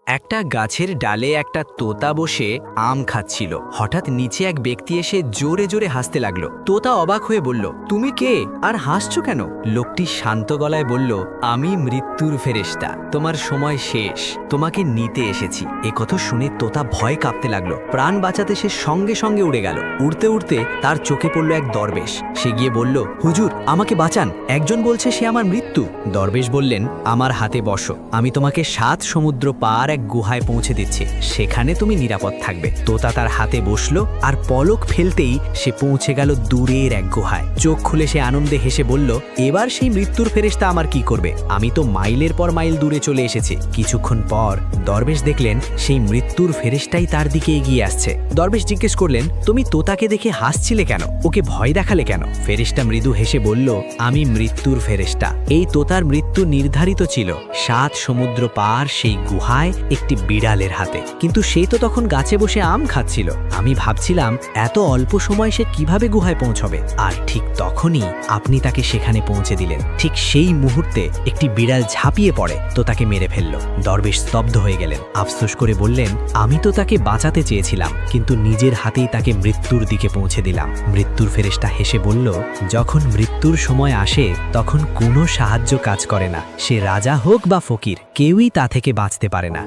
একটা গাছের ডালে একটা তোতা বসে আম খাচ্ছিল। হঠাৎ নিচে এক ব্যক্তি এসে জোরে জোরে হাসতে লাগলো। তোতা অবাক হয়ে বলল, তুমি কে আর হাসছো কেন? লোকটি শান্ত গলায় বলল, আমি মৃত্যুর ফেরেশতা, তোমার সময় শেষ, তোমাকে নিতে এসেছি। এ কথা শুনে তোতা ভয় কাঁপতে লাগলো। প্রাণ বাঁচাতে সে সঙ্গে সঙ্গে উড়ে গেল। উড়তে উড়তে তার চোখে পড়ল এক দরবেশ। সে গিয়ে বলল, হুজুর আমাকে বাঁচান, একজন বলছে সে আমার মৃত্যু। দরবেশ বললেন, আমার হাতে বসো, আমি তোমাকে 7 সমুদ্র পার এক গুহায় পৌঁছে দিচ্ছি, সেখানে তুমি নিরাপদ থাকবে। তোতা তার হাতে বসলো আর পলক ফেলতেই সে পৌঁছে গেল দূরের এক গুহায়। চোখ খুলে সে আনন্দে হেসে বলল, এবার সেই মৃত্যুর ফেরেশতা আমার কি করবে? আমি তো মাইলের পর মাইল দূরে চলে এসেছি। কিছুক্ষণ পর দরবেশ দেখলেন সেই মৃত্যুর ফেরেশতাই তার দিকে এগিয়ে আসছে। দরবেশ জিজ্ঞেস করলেন, তুমি তোতাকে দেখে হাসছিলে কেন? ওকে ভয় দেখালে কেন? ফেরেশতা মৃদু হেসে বলল, আমি মৃত্যুর ফেরেশতা। এই তোতার মৃত্যু নির্ধারিত ছিল 7 সমুদ্র পার সেই গুহায় একটি বিড়ালের হাতে। কিন্তু সে তো তখন গাছে বসে আম খাচ্ছিল। আমি ভাবছিলাম এত অল্প সময় সে কিভাবে গুহায় পৌঁছবে। আর ঠিক তখনই আপনি তাকে সেখানে পৌঁছে দিলেন। ঠিক সেই মুহূর্তে একটি বিড়াল ঝাঁপিয়ে পড়ে তো তাকে মেরে ফেলল। দরবেশ স্তব্ধ হয়ে গেলেন। আফসোস করে বললেন, আমি তো তাকে বাঁচাতে চেয়েছিলাম, কিন্তু নিজের হাতেই তাকে মৃত্যুর দিকে পৌঁছে দিলাম। মৃত্যুর ফেরেশতা হেসে বলল, যখন মৃত্যুর সময় আসে তখন কোনো সাহায্য কাজ করে না। সে রাজা হোক বা ফকির, কেউই তা থেকে বাঁচতে পারে না।